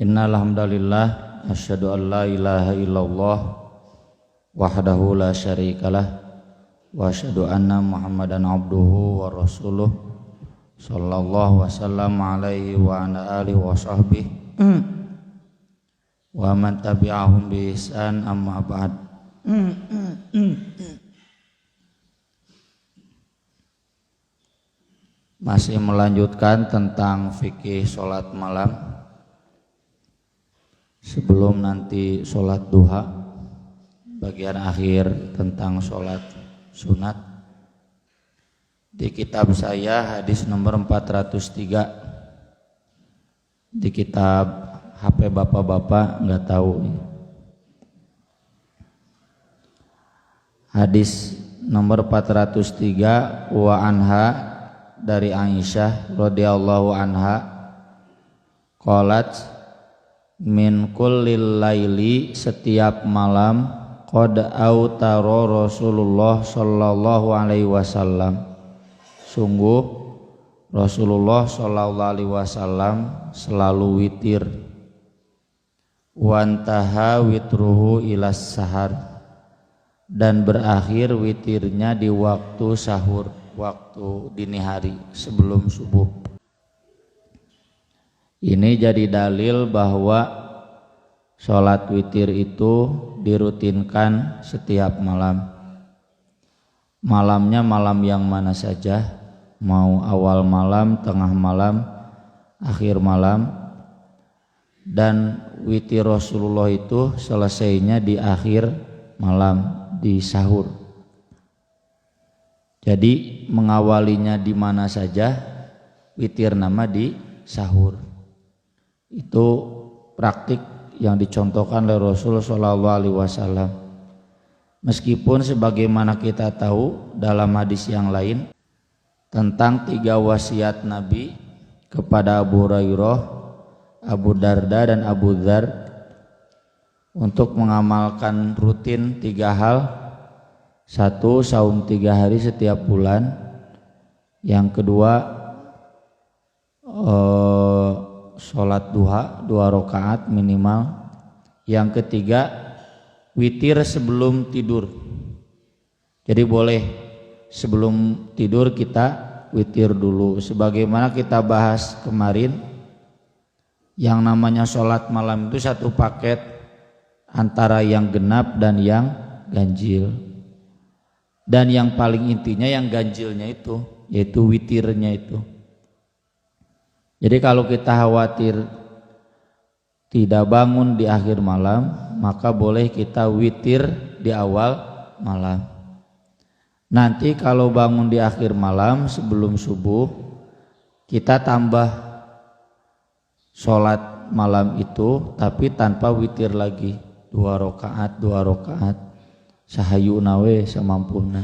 Innal hamdalillah asyhadu an la ilaha illallah wahdahu la syarikalah wa asyhadu anna Muhammadan abduhu wa rasuluh sallallahu wasallam alaihi wa ala alihi wa sahbihi wa man tabi'ahum bi ihsan amma ba'd. Masih melanjutkan tentang fikih sholat malam. Sebelum nanti sholat duha, bagian akhir tentang sholat sunat. Di kitab saya hadis nomor 403. Di kitab HP bapak-bapak nggak tahu. Hadis nomor 403 wa anha dari Aisyah radhiyallahu anha qalat min kullil laili, setiap malam, qad autara Rasulullah sallallahu alaihi wasallam, sungguh Rasulullah sallallahu alaihi wasallam selalu witir, wantaha witruhu ilas sahar, dan berakhir witirnya di waktu sahur, waktu dini hari sebelum subuh. Ini jadi dalil bahwa sholat witir itu dirutinkan setiap malam. Malamnya malam yang mana saja, mau awal malam, tengah malam, akhir malam. Dan witir Rasulullah itu selesainya di akhir malam, di sahur. Jadi mengawalinya di mana saja, witir nama di sahur. Itu praktik yang dicontohkan oleh Rasul sallallahu alaihi wasallam. Meskipun sebagaimana kita tahu dalam hadis yang lain tentang 3 wasiat Nabi kepada Abu Hurairah, Abu Darda dan Abu Dzar untuk mengamalkan rutin 3 hal. 1, saum 3 hari setiap bulan. Yang kedua, sholat duha 2 rakaat minimal. Yang ketiga, witir sebelum tidur. Jadi boleh sebelum tidur kita witir dulu. Sebagaimana kita bahas kemarin, yang namanya sholat malam itu satu paket antara yang genap dan yang ganjil. Dan yang paling intinya yang ganjilnya itu, yaitu witirnya itu. Jadi kalau kita khawatir tidak bangun di akhir malam, maka boleh kita witir di awal malam. Nanti kalau bangun di akhir malam sebelum subuh, kita tambah sholat malam itu tapi tanpa witir lagi, 2 rakaat sahayu nawe semampuna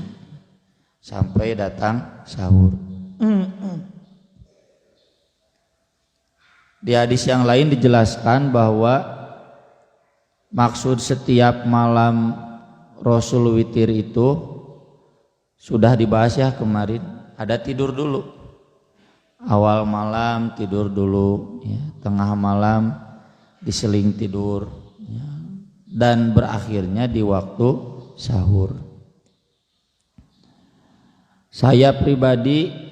sampai datang sahur. Di hadis yang lain dijelaskan bahwa maksud setiap malam Rasul witir itu sudah dibahas ya kemarin. Ada tidur dulu, awal malam tidur dulu, ya, tengah malam diseling tidur, ya, dan berakhirnya di waktu sahur. Saya pribadi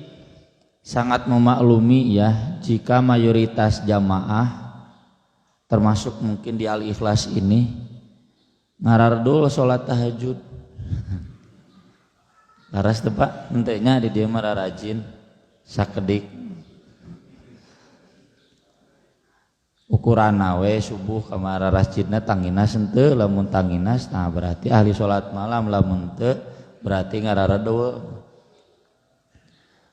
sangat memaklumi ya jika mayoritas jamaah termasuk mungkin di Al-Ikhlas ini ngarardul sholat tahajud. Laras tepak entenya di dia mah rajin sakedik ukuran nawe subuh kamar rajinna tanginas henteu, lamun tanginas nah berarti ahli sholat malam, lamun teu berarti ngarardul.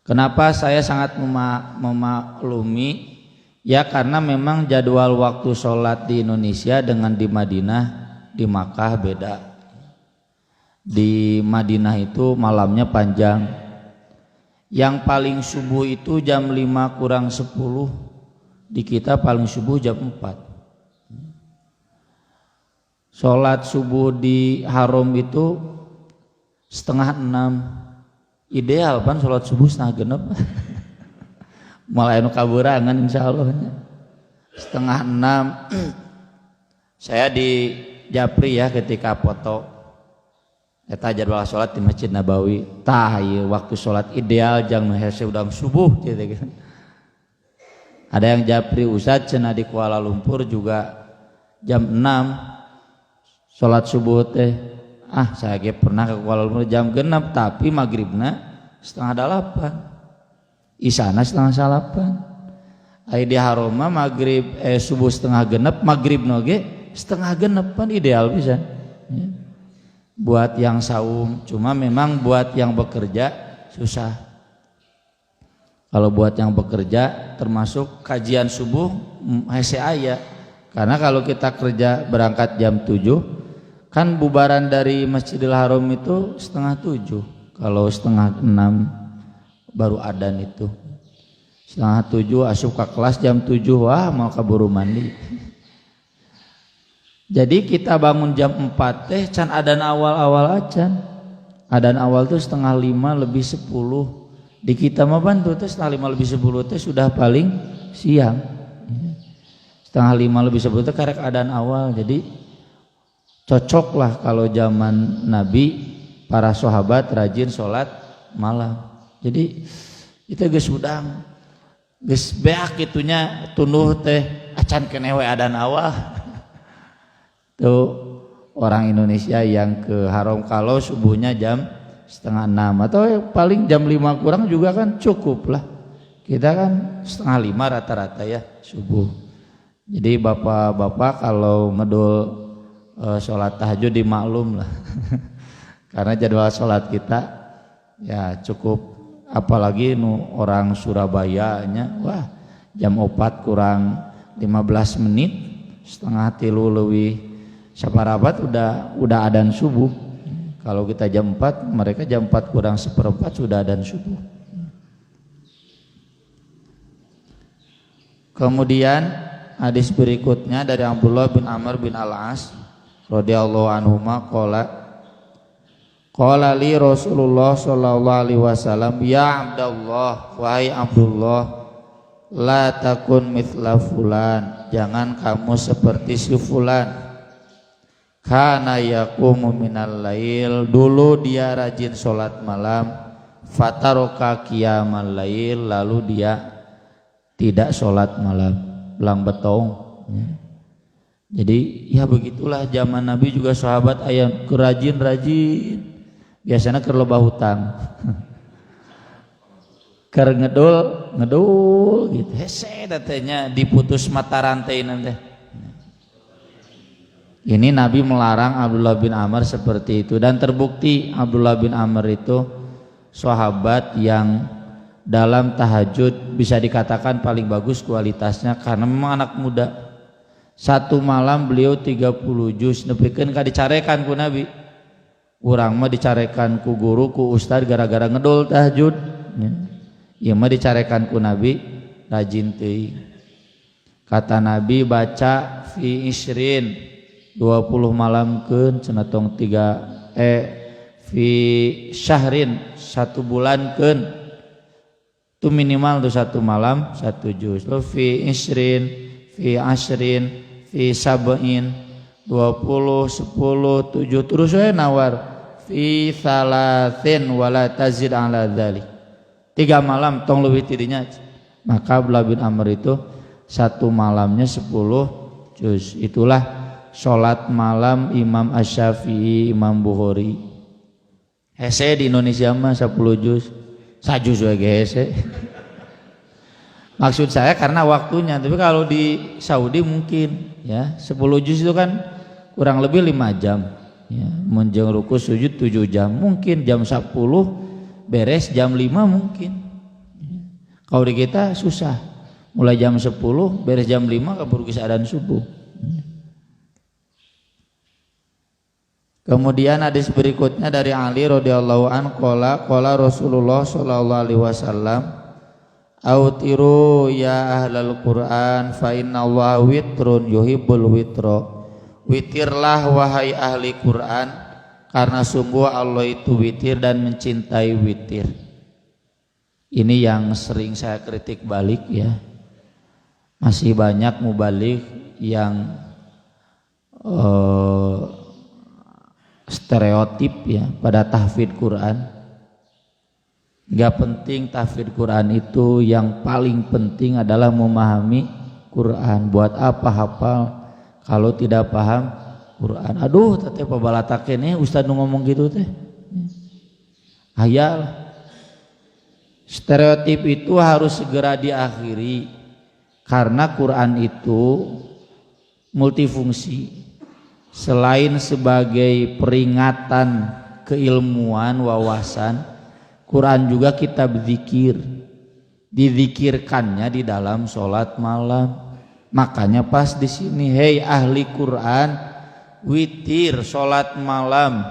Kenapa saya sangat memaklumi? Ya karena memang jadwal waktu sholat di Indonesia dengan di Madinah, di Makkah beda. Di Madinah itu malamnya panjang. Yang paling subuh itu jam 5 kurang 10. Di kita paling subuh jam 4. Sholat subuh di Haram itu 5:30. Ideal pan sholat subuh 5:30. Malah anu kaburangan insyaallah. setengah 6 saya di Japri ya ketika foto eta jadwal sholat di Masjid Nabawi tah ieu waktu sholat ideal jang hese udang subuh gitu. Ada yang Japri Ustadz cenah di Kuala Lumpur juga jam 6 sholat subuh teh saya ge pernah ke Kuala Lumpur jam 6 tapi maghribna setengah 8 isana setengah 8 ai di Haroma maghrib subuh setengah 6 maghrib noge setengah 6 kan ideal bisa ya. Buat yang saum cuma memang buat yang bekerja susah. Kalau buat yang bekerja termasuk kajian subuh hese aya karena kalau kita kerja berangkat jam 7 kan bubaran dari Masjidil Haram itu setengah 7 kalau setengah 6 baru adzan itu setengah 7 asup ke kelas jam 7 wah mau kaburu mandi. Jadi kita bangun jam 4 teh can adzan awal-awal acan. Adzan awal tuh setengah 5 lebih 10. Di kita mah bantu teh setengah 5 lebih 10 teh sudah paling siang. Setengah 5 lebih 10 teh karek adzan awal. Jadi cocok lah kalau zaman Nabi para sahabat rajin sholat malam. Jadi kita geus udang geus beak kitunya tunduh teh acan keneh we adzan awal. Tuh orang Indonesia yang ke Haram kalau subuhnya jam setengah 6 atau paling jam 5 kurang juga kan cukup lah. Kita kan setengah 5 rata-rata ya subuh. Jadi bapak-bapak kalau ngedul sholat tahajud dimaklum lah. Karena jadwal sholat kita ya cukup apalagi orang Surabaya nya wah jam 4 kurang 15 menit setengah 3 lebih saparapat udah adzan subuh. Kalau kita jam 4 mereka jam 4 kurang seperempat sudah adzan subuh. Kemudian hadis berikutnya dari Abdullah bin Amr bin Al-As radhiyallahu anhuma qala li Rasulullah sallallahu alaihi wasallam ya Abdullah wahai Abdullah la takun mithla fulan jangan kamu seperti si fulan kana yaqumu minal lail dulu dia rajin sholat malam fataroka qiyamal lail lalu dia tidak sholat malam belang betong ya. Jadi ya begitulah zaman Nabi juga sahabat ayam kerajin biasanya keur loba hutang keur ngedul gitu hese datanya diputus mata rantai nanti. Ini Nabi melarang Abdullah bin Amr seperti itu dan terbukti Abdullah bin Amr itu sahabat yang dalam tahajud bisa dikatakan paling bagus kualitasnya karena memang anak muda. Satu malam beliau 30 juz nepikeun ka dicarekan ku Nabi. Urang mah dicarekan ku guru ku ustad gara-gara ngedol tahajud. Ieu mah dicarekan ku Nabi rajin teuing. Kata Nabi baca fi isrin 20 malamkeun cenah tong 3 fi syahrin 1 bulankeun tu minimal tu 1 malam 1 juz lo fi isrin fi ashrin fi sab'in 20 10 7 terus we nawar fi salatin wala tazid ala dzalik 3 malam tong leuwih tidinya maka Abdullah bin Amr itu 1 malamnya 10 juz itulah sholat malam Imam Asy-Syafi'i, Imam Bukhari. Hese di Indonesia mah 10 juz, sajuz we hese. Maksud saya karena waktunya, tapi kalau di Saudi mungkin ya 10 juz itu kan kurang lebih 5 jam. Ya, menjeng ruku sujud 7 jam, mungkin jam 10 beres jam 5 mungkin. Kalau di kita susah, mulai jam 10 beres jam 5 kabur geus adzan subuh. Kemudian hadis berikutnya dari Ali radhiyallahu an qala Rasulullah sallallahu alaihi wasallam autiru ya ahlal Quran fa innallaha witrun yuhibbul witra witirlah wahai ahli Quran karena sungguh Allah itu witir dan mencintai witir. Ini yang sering saya kritik balik ya. Masih banyak mubalik yang stereotip ya pada tahfidz Quran. Gak penting tahfidz Quran itu, yang paling penting adalah memahami Quran. Buat apa hafal kalau tidak paham Quran? Aduh, teteh pabalatakeun ustaz nu ngomong gitu teh. Hayal. Stereotip itu harus segera diakhiri, karena Quran itu multifungsi. Selain sebagai peringatan keilmuan, wawasan, Quran juga kitab zikir. Dizikirkannya di dalam sholat malam. Makanya pas di sini, hei ahli Quran, witir sholat malam.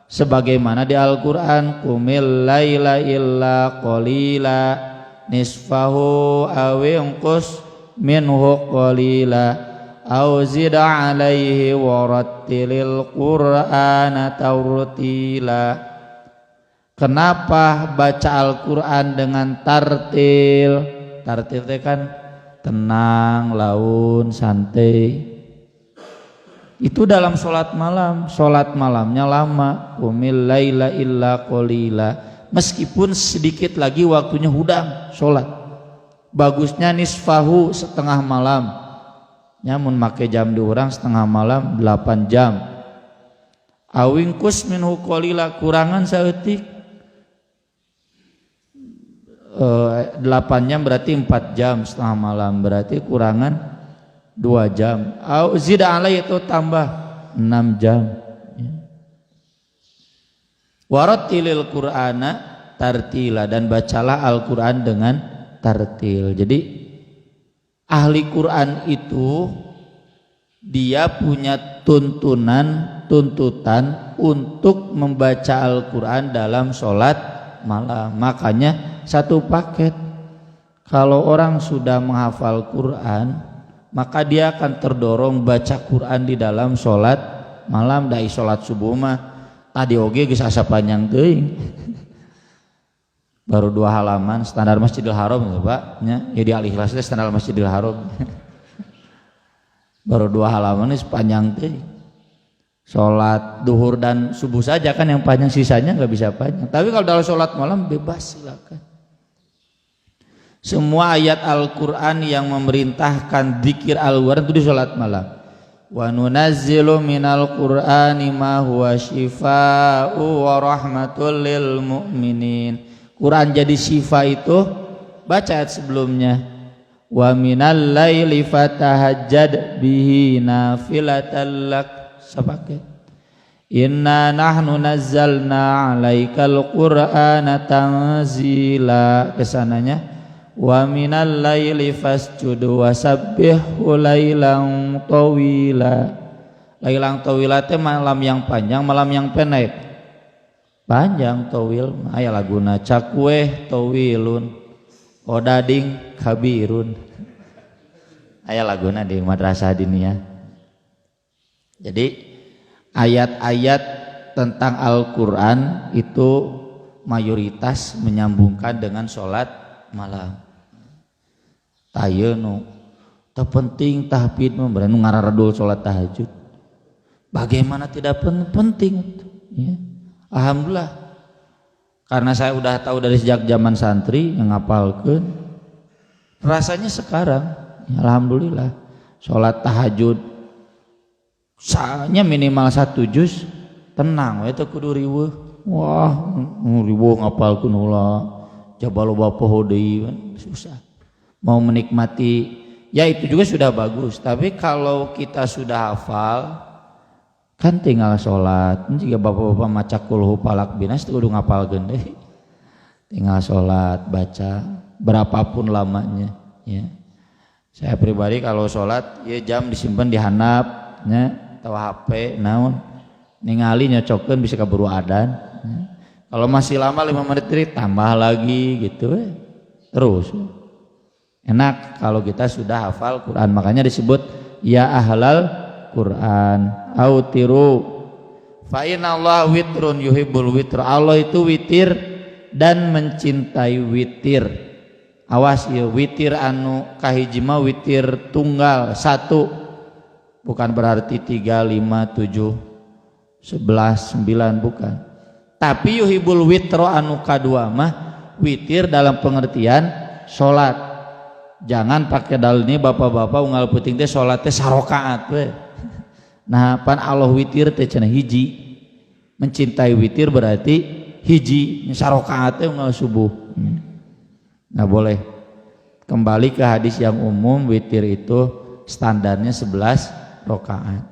Sebagaimana di Al-Quran, qumil laila illa qalila nisfahu awinqus minhu qalila au zid alaihi warattilil qur'ana tartila. Kenapa baca Al-Quran dengan tartil? Tartil itu kan tenang, laun, santai. Itu dalam sholat malam. Sholat malamnya lama, qumil laila illa qalila. Meskipun sedikit lagi waktunya hudang sholat, bagusnya nisfahu, setengah malam. Nyamun make jam di orang setengah malam 8 jam. Awingkus minhu qalila, kurangan saeutik 8 jam berarti 4 jam, setengah malam berarti kurangan 2 jam. Au zid alai, itu tambah 6 jam. Warattilil qur'ana tartila, dan bacalah Al-Quran dengan tartil. Jadi ahli Quran itu dia punya tuntutan untuk membaca Al-Quran dalam sholat malam. Makanya satu paket. Kalau orang sudah menghafal Quran, maka dia akan terdorong baca Quran di dalam sholat malam. Dari sholat subuh mah tadi oge geus asa panjang teuing. Baru 2 halaman, standar Masjidil Haram ya Pak ya, di Al-Ikhlas itu standar Masjidil Haram. Baru 2 halaman ini sepanjang teh. Sholat duhur dan subuh saja kan yang panjang, sisanya nggak bisa panjang. Tapi kalau dalam sholat malam bebas, silakan. Semua ayat Al-Quran yang memerintahkan zikir Al-Quran itu di sholat malam. Wa nunazzilu minal Qur'ani ma huwa shifaa'u wa rahmatul lil mu'minin. Quran jadi syifa itu baca ayat sebelumnya. Wa minal laili fatahajjad bihi nafilatan lak, sepaket. Inna nahnu nazzalna 'alaikal qur'ana tanzila, kesananya. Wa minal laili fasjud wasabbihu lailan tawila. Lailan tawila itu malam yang panjang, malam yang pendek. Panjang tawil, aya laguna cakueh tawilun odading kabirun, aya laguna di madrasah diniyah. Jadi ayat-ayat tentang Al-Quran itu mayoritas menyambungkan dengan sholat malam. Tayeun nu terpenting tahfidz memberi nu ngararadul sholat tahajud. Bagaimana tidak penting ya. Alhamdulillah, karena saya udah tahu dari sejak zaman santri yang ngapalkeun, rasanya sekarang ya, alhamdulillah sholat tahajud sanya minimal 1 juz tenang, itu kudu riweuh. Wah, riweuh ngapalkeun heula coba loba poho deui susah. Mau menikmati ya itu juga sudah bagus, tapi kalau kita sudah hafal kan tinggal sholat. Jika bapak-bapak maca kulhu palak binas itu kudu ngapalkeun deui. Tinggal sholat, baca berapapun lamanya ya. Saya pribadi kalau sholat ya jam disimpan di handap nya, tawa HP naon ningali nyocokeun bisa kaburu adzan ya. Kalau masih lama 5 menit tambah lagi gitu terus. Enak kalau kita sudah hafal Quran, makanya disebut ya ahlal Quran autiru fa innallaha witrun yuhibbul witra. Allah itu witir dan mencintai witir. Awas ya, witir anu kahiji mah witir tunggal satu, bukan berarti 3, 5, 7, 11, 9, bukan. Tapi yuhibul witro anu kadua mah witir dalam pengertian sholat. Jangan pakai dalil ini bapak-bapak unggal puting teh sholat teh sarokaat we. Nah pan Allah witir teh cenah hiji. Mencintai witir berarti hiji sarokaat teh unggal subuh. Nggak boleh. Kembali ke hadis yang umum, witir itu standarnya 11 rakaat.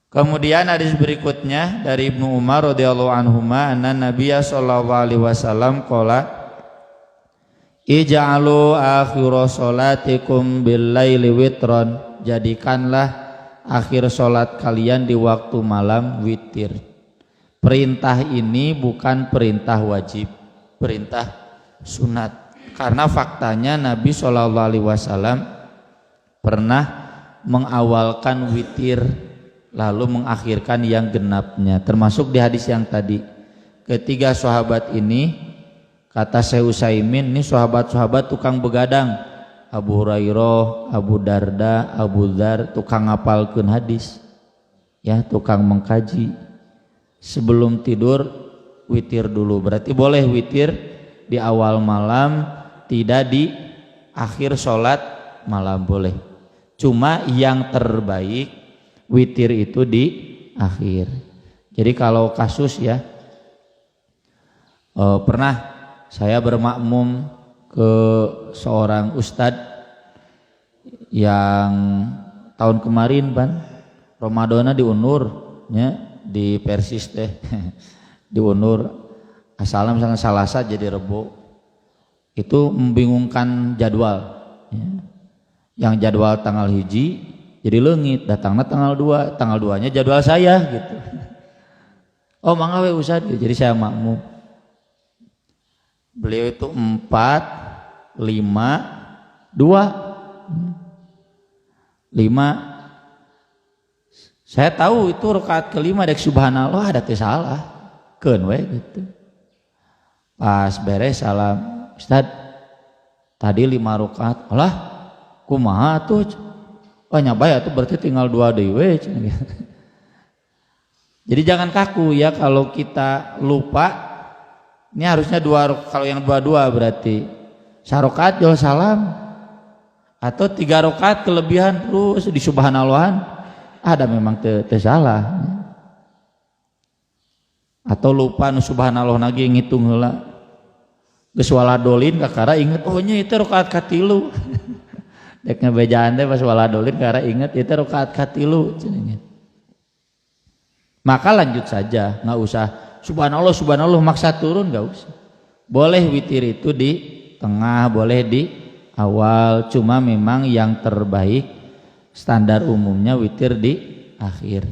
Kemudian hadis berikutnya dari Ibnu Umar radhiyallahu anhuma anna Nabiyya sallallahu alaihi wasallam qala ij'alu akhira sholatikum bil laili witron, jadikanlah akhir salat kalian di waktu malam witir. Perintah ini bukan perintah wajib, perintah sunat, karena faktanya Nabi SAW pernah mengawalkan witir lalu mengakhirkan yang genapnya, termasuk di hadis yang tadi. Ketiga sahabat ini, kata Syekh Utsaimin, ini sahabat-sahabat tukang begadang. Abu Hurairah, Abu Darda, Abu Dzar tukang ngapalkeun hadis, ya, tukang mengkaji. Sebelum tidur witir dulu, berarti boleh witir di awal malam, tidak di akhir sholat malam, boleh. Cuma yang terbaik witir itu di akhir. Jadi kalau kasus ya, pernah saya bermakmum ke seorang ustadz yang tahun kemarin ban Ramadana diundur ya, di Persis teh diundur, asalnya misalnya Salasa jadi Rebo. Itu membingungkan jadwal ya. Yang jadwal tanggal hiji jadi leungit, datangnya tanggal 2, tanggal 2-nya jadwal saya gitu. Oh mangga we Ustad, jadi saya makmum. Beliau itu 4, 5, 2, 5. Saya tahu itu rakaat kelima dek subhanallah ada teh salah, keun we gitu. Pas beres salam, Ustad tadi 5 rakaat, alah kumaha tuh? Oh nyabay atuh berarti tinggal 2 deui we. Jadi jangan kaku ya kalau kita lupa. Ini harusnya 2, kalau yang 2 berarti sarokat jual salam, atau 3 rakaat kelebihan terus di subhanallahan, ada memang teu salah. Atau lupa nu subhanallah lagi ngitung heula. Geus waladolin kakara inget, oh nya itu rakaat katilu. Dek ngabejaan teh pas waladolin kakara inget itu rakaat katilu cenah. Maka lanjut saja, nggak usah subhanallah subhanallah maksa turun, nggak usah. Boleh witir itu di tengah, boleh di awal, cuma memang yang terbaik standar umumnya witir di akhir.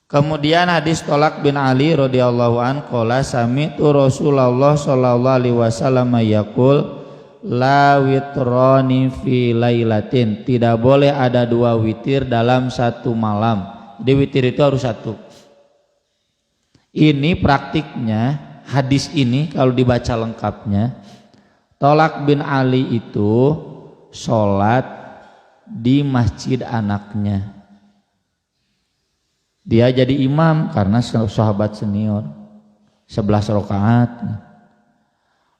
Kemudian hadis Tolak bin Ali radhiyallahu an qala sami'tu Rasulullah sallallahu alaihi wasallam yaqul la witrani fi lailatin, tidak boleh ada 2 witir dalam satu malam. Jadi witir itu harus 1. Ini praktiknya hadis ini kalau dibaca lengkapnya, Tolak bin Ali itu sholat di masjid anaknya. Dia jadi imam karena sahabat senior, 11 rakaat.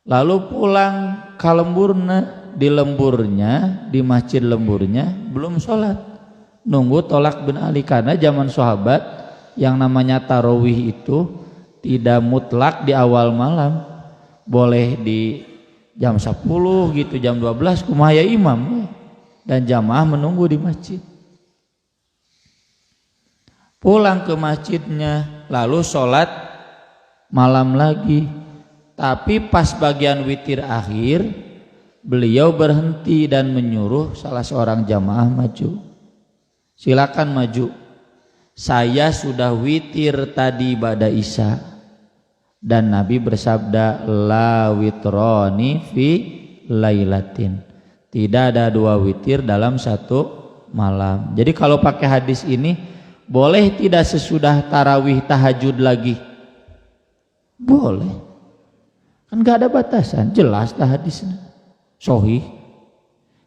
Lalu pulang ke lemburnya, di lemburnya, di masjid lemburnya belum sholat, nunggu Tolak bin Ali, karena zaman sahabat yang namanya tarawih itu tidak mutlak di awal malam, boleh di jam 10 gitu, jam 12 kumaha ya imam, dan jamaah menunggu di masjid. Pulang ke masjidnya lalu sholat malam lagi, tapi pas bagian witir akhir beliau berhenti dan menyuruh salah seorang jamaah maju. Silakan maju, saya sudah witir tadi pada Isya, dan Nabi bersabda la witroni fi lailatin, tidak ada 2 witir dalam satu malam. Jadi kalau pakai hadis ini, boleh tidak sesudah tarawih tahajud lagi? Boleh. Kan gak ada batasan, jelas dah hadisnya sahih.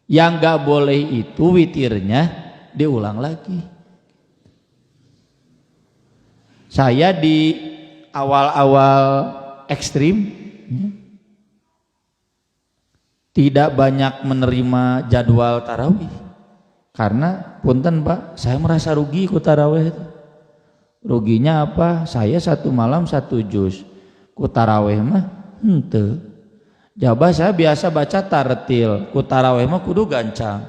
Yang gak boleh itu witirnya diulang lagi. Saya di awal-awal ekstrim tidak banyak menerima jadwal tarawih karena punten Pak, saya merasa rugi ikut tarawih itu. Ruginya apa? Saya satu malam satu juz, ku tarawih mah henteu. Jabah saya biasa baca tartil, ku tarawih mah kudu gancang.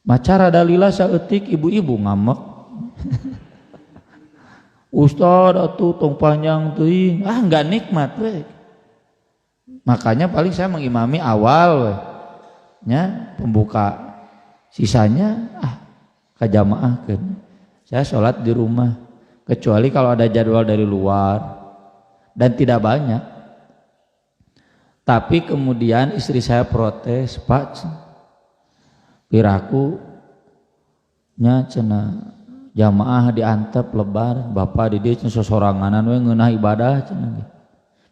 Maca rada lila saeutik ibu-ibu ngamek. Ustad atuh tong panjang teuing, enggak nikmat we. Makanya paling saya mengimami awal we. Nya pembuka. Sisanya kajamaahkeun. Saya sholat di rumah, kecuali kalau ada jadwal dari luar dan tidak banyak. Tapi kemudian istri saya protes, Pak, piraku nya cenah jamaah diantep lebar, bapak di dieu cenah sosoranganan we ngeunah ibadah cenah.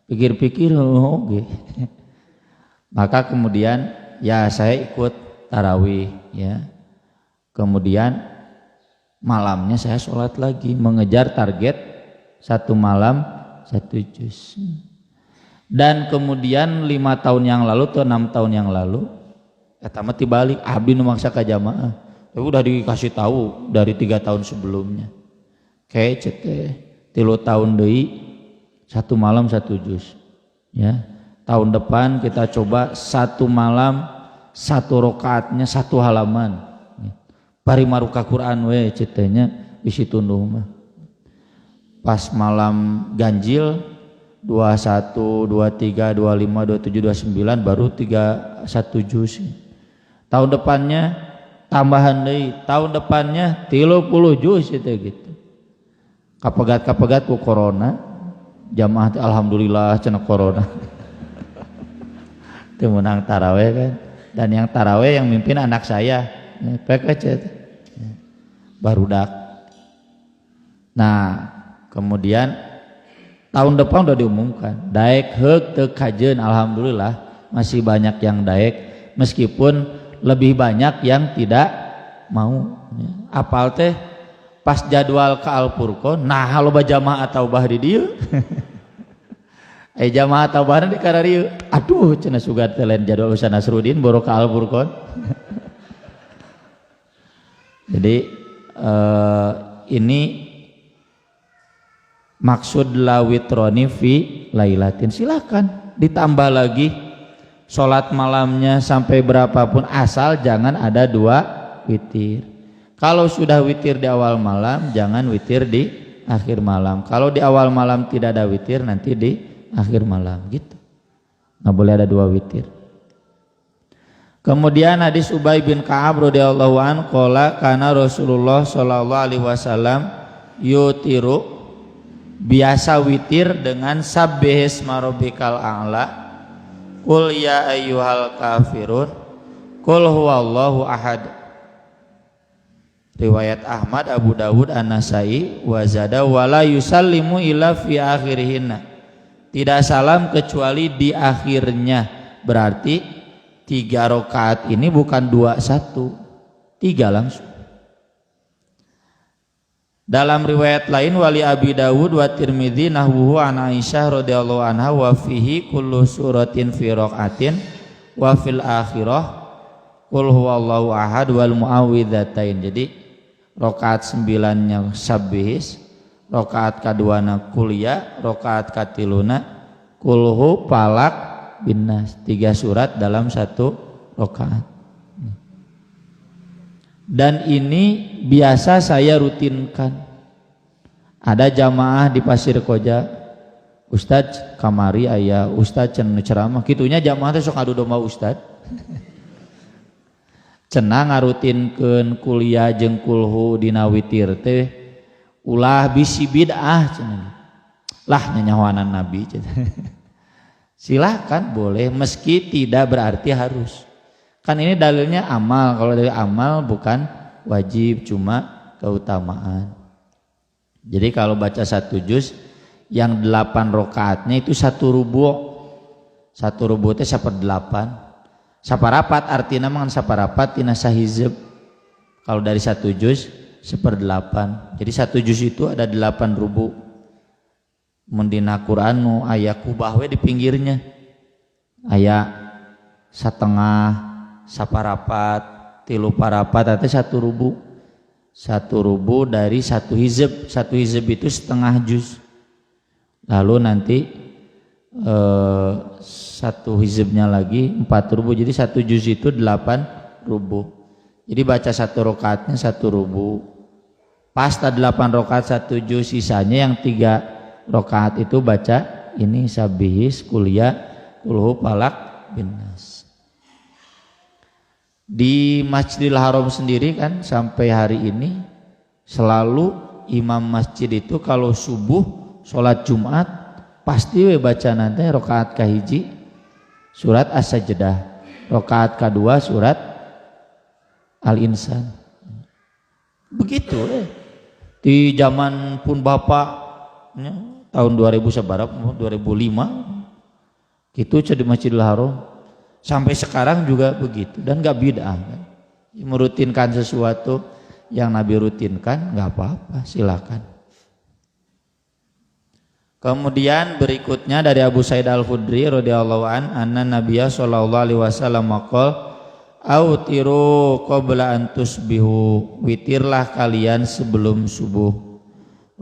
Pikir-pikir oge. Maka kemudian ya saya ikut tarawih ya. Kemudian malamnya saya sholat lagi mengejar target satu malam satu juz. Dan kemudian 5 tahun yang lalu atau 6 tahun yang lalu eta mah tibalik abdi nu maksa ka jamaah. Udah dikasih tahu dari 3 tahun sebelumnya. Kayak teh 3 tahun deui satu malam satu juz. Ya. Tahun depan kita coba satu malam satu rakaatnya satu halaman. Bari maruka Quran we cetenya bisi tunduh mah. Pas malam ganjil 21, 23, 25, 27, 29 baru 31 juz. Tahun depannya tambahan deui, tahun depannya 30 juz itu gitu. Kapegat-kapegat ku corona, jamaah alhamdulillah cenah corona. Teu meunang tarawih kan. Dan yang tarawih yang mimpin anak saya. PKC barudak. Nah, kemudian tahun depan udah diumumkan. Daek heuk teu kajeun, alhamdulillah masih banyak yang daek meskipun lebih banyak yang tidak mau. Apal teh pas jadwal ke Al-Furqan, nah loba jamaah taubah di dieu. Jamaah taubah di kararieu. Aduh cenah sugat teh lain jadwal Ustaz Nasruddin boro ka Al-Furqan. Jadi ini maksud lawitroni fi lailatin, silakan ditambah lagi sholat malamnya sampai berapapun asal jangan ada 2 witir. Kalau sudah witir di awal malam jangan witir di akhir malam. Kalau di awal malam tidak ada witir nanti di akhir malam gitu. Nggak boleh ada 2 witir. Kemudian hadis Ubay bin Ka'ab radhiyallahu an qala kana Rasulullah sallallahu alaihi wasallam yutiru, biasa witir dengan sabbihisma rabbikal a'la, qul ya ayyuhal kafirun, qul huwallahu ahad. Riwayat Ahmad, Abu Dawud, An-Nasai wa zada wala yusallimu illa fi akhirihinna. Tidak salam kecuali di akhirnya. Berarti 3 rakaat ini bukan 2 1, 3 langsung. Dalam riwayat lain wali Abi Dawud wa Tirmidzi nahwuhu an Aisyah radhiyallahu anha wa fihi kullu suratin fi raqatin wa fil akhirah qul huwallahu ahad wal muawwidzatain. Jadi rakaat 9-nya sabbihis, rakaat kaduana kuliah, rakaat katiluna kulhu palak binnas, 3 surat dalam 1 rakaat. Dan ini biasa saya rutinkan. Ada jamaah di Pasir Koja, Ustadz kamari aya Ustadz cenah ceramah, kitunya jamaah teh sok adu domba Ustadz. Cenah ngarutinkeun kuliah jeung kulhu dina witir teh ulah bisi bid'ah cenah. Lah nyanyawanan Nabi cenah. Silahkan boleh meski tidak berarti harus. Kan ini dalilnya amal, kalau dari amal bukan wajib, cuma keutamaan. Jadi kalau baca 1 juz yang 8 rakaatnya itu 1 rubu'. Satu rubu teh saperdelapan. Saparapat artinya mangan saparapat tina sahizeb. Kalau dari satu juz seperdelapan. Jadi satu juz itu ada 8 rubu. Mendina Quran nu aya kubah we di pinggirnya. Aya setengah, saparapat, 3 parapat atau 1 rubu. 1 rubu dari 1 hizeb. 1 hizeb itu setengah juz. Lalu nanti 1 hizibnya lagi 4 rubu, jadi 1 juz itu 8 rubu. Jadi baca 1 rakaatnya 1 rubu. Pas 8 rakaat 1 juz, sisanya yang 3 rakaat itu baca ini sabihis, kuliah, kulhu, falak, binnas. Di Masjidil Haram sendiri kan sampai hari ini selalu imam masjid itu kalau subuh sholat Jumat pasti we baca nanti rakaat kahiji surat As-Sajdah, rakaat kedua surat Al-Insan. Begitu di zaman pun bapaknya tahun 2000 sebarap 2005 gitu di Masjidil Haram sampai sekarang juga begitu dan nggak bid'ah kan. Merutinkan sesuatu yang Nabi rutinkan nggak apa-apa, silakan. Kemudian berikutnya dari Abu Sa'id Al-Khudri radhiyallahu an, anna Nabiyya sallallahu alaihi wasallam maqal autiru qabla an tusbihu, witirlah kalian sebelum subuh.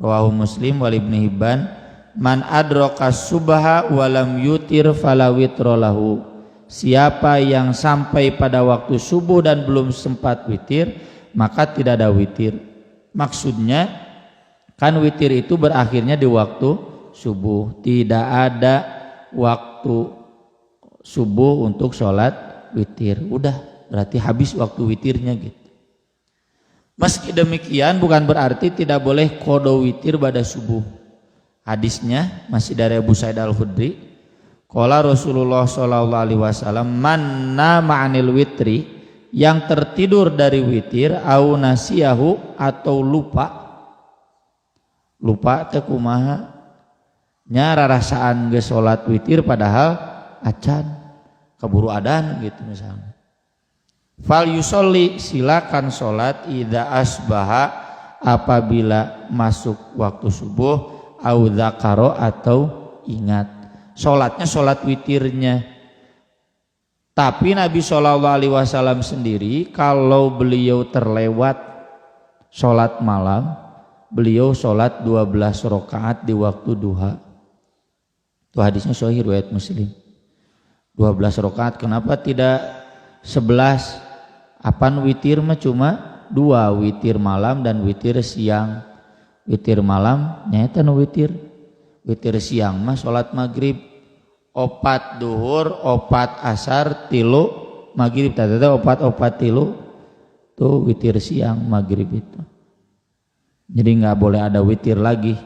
Rawahu Muslim wal Ibnu Hibban, man adraka subha wa lam yutir fala witra lahu. Siapa yang sampai pada waktu subuh dan belum sempat witir, maka tidak ada witir. Maksudnya kan witir itu berakhirnya di waktu subuh, tidak ada waktu subuh untuk sholat witir. Udah, berarti habis waktu witirnya gitu. Meski demikian bukan berarti tidak boleh qada witir pada subuh. Hadisnya masih dari Abu Sa'id Al-Khudri, qala Rasulullah sallallahu alaihi wasallam, man nama 'anil witri, yang tertidur dari witir, au nasiyahu, atau lupa teh kumaha nya rarasaan ge salat witir padahal acan keburu adan gitu misalnya. Fal yusolli, silakan salat idza asbaha, apabila masuk waktu subuh, au dzakaro, atau ingat. Salatnya salat witirnya. Tapi Nabi SAW sendiri kalau beliau terlewat salat malam, beliau salat 12 rakaat di waktu duha. Itu hadisnya sahih riwayat Muslim. 12 rakaat, kenapa tidak 11? Apaan witir mah cuma 2, witir malam dan witir siang. Witir malam nyata no witir. Witir siang mah salat maghrib, 4 duhur, 4 asar, 3 maghrib, tata 4 3 tuh witir siang maghrib itu. Jadi nggak boleh ada witir lagi.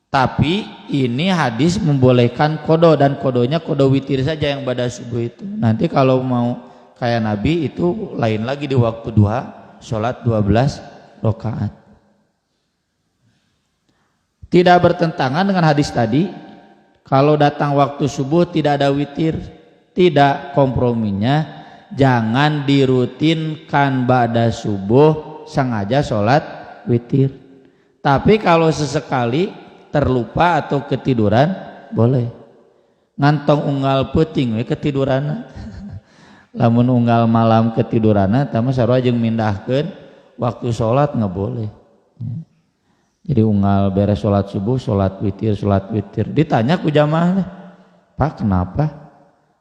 Tapi ini hadis membolehkan kodo, dan kodonya kodo witir saja yang pada subuh itu. Nanti kalau mau kayak Nabi itu lain lagi di waktu duha, sholat 12 rakaat. Tidak bertentangan dengan hadis tadi. Kalau datang waktu subuh tidak ada witir, tidak, komprominya jangan dirutinkan pada subuh sengaja sholat witir. Tapi kalau sesekali terlupa atau ketiduran boleh. Ngantong unggal peuting we ketiduran. Lamun unggal malam ketiduran tama sarua jeung mindahkeun waktu sholat nggak boleh. Jadi unggal beres sholat subuh, sholat witir. Ditanya ku jamaah, Pak kenapa?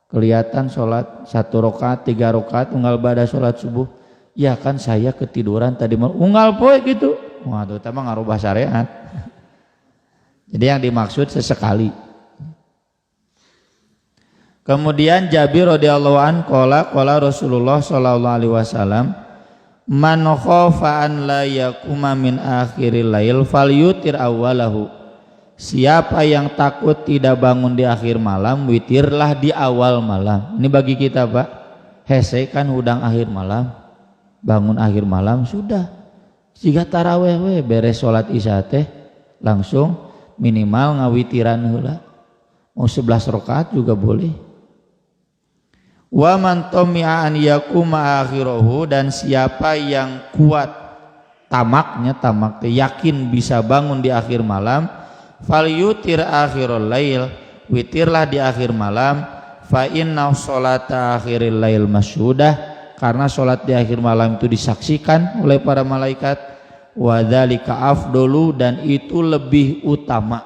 Kelihatan sholat 1 rakaat, 3 rakaat unggal bada sholat subuh. Ya kan saya ketiduran tadi malam. Unggal poe gitu. Waduh, itu mah ngarubah syariat. Jadi yang dimaksud sesekali. Kemudian Jabir radhiyallahu an qala Rasulullah sallallahu alaihi wasallam, man khafa an la yakuma min akhiril lail falyutir awwalahu. Siapa yang takut tidak bangun di akhir malam, witirlah di awal malam. Ini bagi kita, Pak. Hese kan hudang akhir malam. Bangun akhir malam sudah. Jika taraweh we beres salat isya teh langsung minimal ngawitiran heula. mau 11 rakaat juga boleh. Wa man tami'a an yakuma akhirahu, dan siapa yang kuat tamaknya, tamak yakin bisa bangun di akhir malam, falyutir akhirul lail, witirlah di akhir malam, fa inna sholata akhiril lail masyhudah, karena sholat di akhir malam itu disaksikan oleh para malaikat, wa dzalika afdalu, dan itu lebih utama.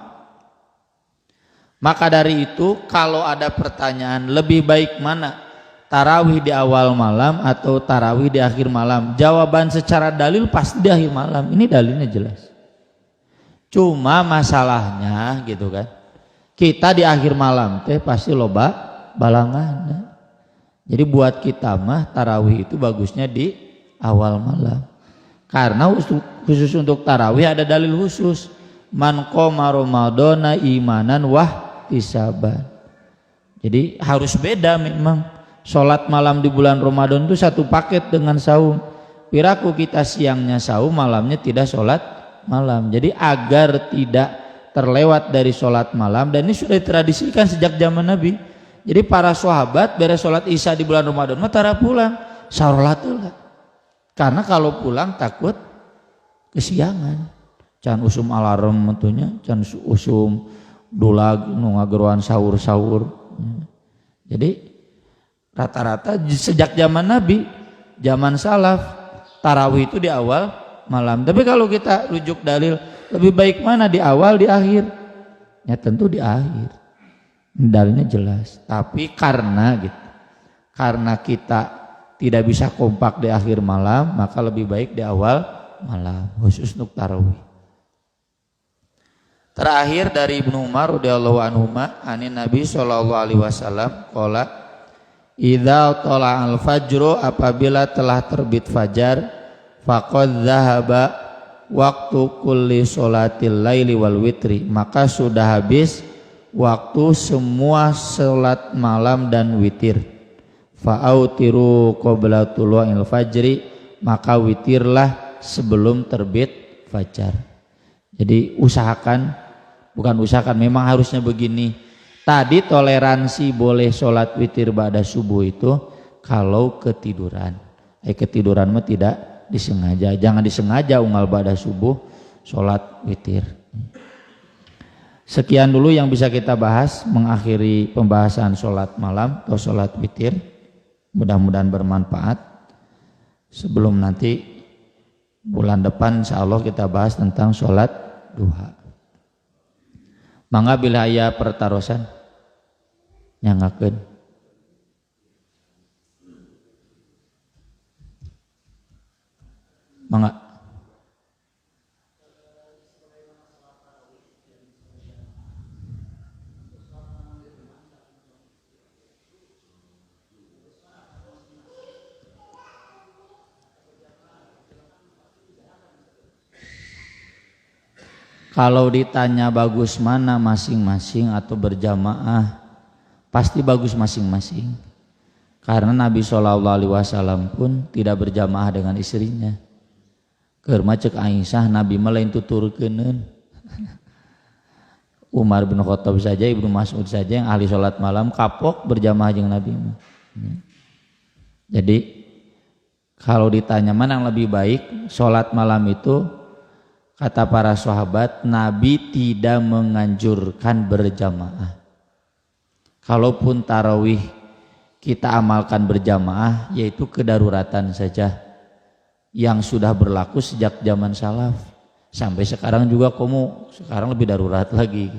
Maka dari itu kalau ada pertanyaan lebih baik mana, tarawih di awal malam atau tarawih di akhir malam, jawaban secara dalil pasti di akhir malam. Ini dalilnya jelas. Cuma masalahnya gitu kan, kita di akhir malam teh pasti loba balangan. Jadi buat kita mah tarawih itu bagusnya di awal malam. Karena khusus untuk tarawih ada dalil khusus. Man qoma ramadhana imanan wahtisaban. Jadi harus beda memang. Sholat malam di bulan Ramadan itu satu paket dengan saum. Piraku kita siangnya saum, malamnya tidak sholat malam. Jadi agar tidak terlewat dari sholat malam, dan ini sudah ditradisikan sejak zaman Nabi. Jadi para sahabat beres sholat isya di bulan Ramadan tara pulang saurolatul, karena kalau pulang takut kesiangan. Can usum alarm mentunya, can usum dulag nu ngageruan sahur-sahur. Jadi rata-rata sejak zaman Nabi, zaman salaf, tarawih itu di awal malam. Tapi kalau kita rujuk dalil, lebih baik mana, di awal di akhir? Ya tentu di akhir. Dalilnya jelas. Tapi karena kita tidak bisa kompak di akhir malam, maka lebih baik di awal malam, khusus untuk tarawih. Terakhir dari Ibnu Umar radhiyallahu anhuma, anin Nabi sallallahu alaihi wasallam qala, idza tala'al fajru, apabila telah terbit fajar, faqad dzahaba waktu kulli sholatil laili wal witri, maka sudah habis waktu semua salat malam dan witir. Fa'autiru qabla tulu'il fajri, maka witirlah sebelum terbit fajar. Jadi memang harusnya begini. Tadi toleransi boleh sholat witir ba'da subuh itu kalau ketiduran. Ketiduran mah tidak disengaja. Jangan disengaja unggal ba'da subuh sholat witir. Sekian dulu yang bisa kita bahas mengakhiri pembahasan sholat malam atau sholat witir. Mudah-mudahan bermanfaat. Sebelum nanti bulan depan insya Allah kita bahas tentang sholat duha. Mangga bila aya pertarosan nyangakeun. Mangga. Kalau ditanya bagus mana masing-masing atau berjamaah, pasti bagus masing-masing. Karena Nabi SAW pun tidak berjamaah dengan istrinya. Keur cek Aisyah, Nabi mah lain tuturkeuneun. Umar bin Khattab saja, Ibnu Mas'ud saja yang ahli sholat malam kapok berjamaah jeung Nabi. Jadi kalau ditanya mana yang lebih baik, sholat malam itu kata para sahabat, Nabi tidak menganjurkan berjamaah. Kalaupun tarawih kita amalkan berjamaah, yaitu kedaruratan saja yang sudah berlaku sejak zaman salaf. Sampai sekarang juga sekarang lebih darurat lagi.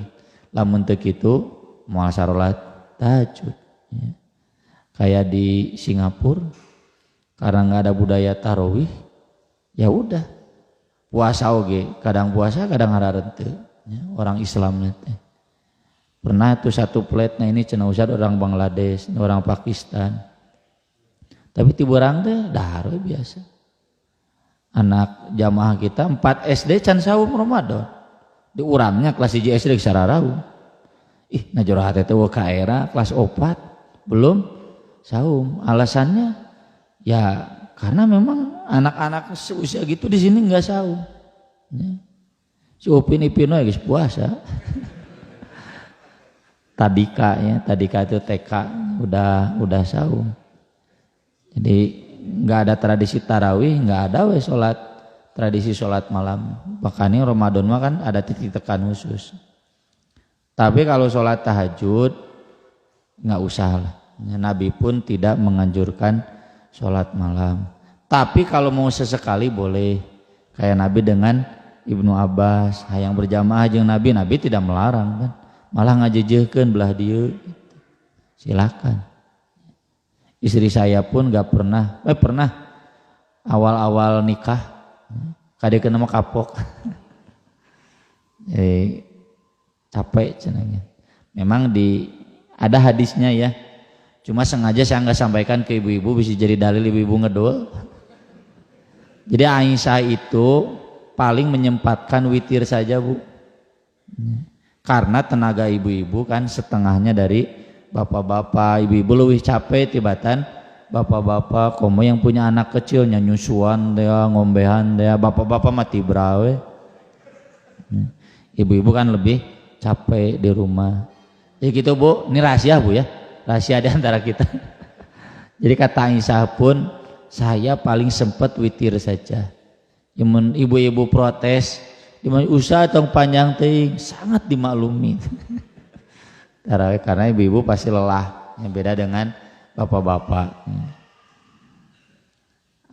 Lamun teu kitu moal salat tahajud. Ya. Kayak di Singapura, karena nggak ada budaya tarawih, ya udah. Puasa oge, kadang puasa kadang hararenteu, ya, orang Islam teh. Pernah tuh satu plate, nah ini cenah Ustad orang Bangladesh, ini orang Pakistan. Tapi tiburang teh dahar biasa. Anak jamaah kita 4 SD can saum Ramadan. Di urangnya kelas 1 SD sararau. Ih, najoroh teh we ka era kelas 4 belum saum. Alasannya ya karena memang anak-anak seusia gitu di sini nggak saum. Ya. Si Upin Ipin guys puasa. tadika ya, tadika itu TK udah saum. Jadi nggak ada tradisi tarawih, nggak ada tradisi sholat malam. Bahkan Ramadan mah kan ada titik tekan khusus. Tapi kalau sholat tahajud nggak usah lah. Nabi pun tidak menganjurkan sholat malam. Tapi kalau mau sesekali boleh, kayak Nabi dengan Ibnu Abbas, hayang berjamaah jeung Nabi tidak melarang kan, malah ngajejeukeun belah dieu. Silakan. Istri saya pun nggak pernah awal-awal nikah kadek nama kapok. Capek cenanya. Memang ada hadisnya ya. Cuma sengaja saya nggak sampaikan ke ibu-ibu bisa jadi dalil ibu-ibu ngedol. Jadi Aisyah itu paling menyempatkan witir saja Bu. Karena tenaga ibu-ibu kan setengahnya dari bapak-bapak, ibu-ibu lebih capek tibatan bapak-bapak komo yang punya anak kecil nyusuan dia, ngombehan dia, bapak-bapak mati brawe. Ibu-ibu kan lebih capek di rumah. Ya gitu Bu, ini rahasia Bu ya. Rahasia di antara kita. Jadi kata Aisyah pun saya paling sempat witir saja. Ibu-ibu protes, usaha tong panjang teuing, sangat dimaklumi. Karena ibu-ibu pasti lelah, yang beda dengan bapak-bapak.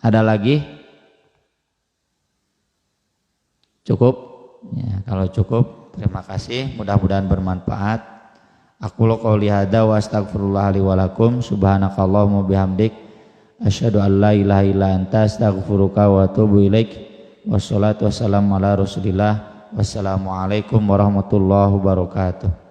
Ada lagi? Cukup? Ya, kalau cukup, terima kasih. Mudah-mudahan bermanfaat. Aku qouli hada wa astaghfirullah li wa lakum. Subhanakallahumma bihamdik asyhadu an la ilaha illa anta astaghfiruka wa atubu ilaik. Wassalatu wassalamu ala Rasulillah. Wassalamualaikum warahmatullahi wabarakatuh.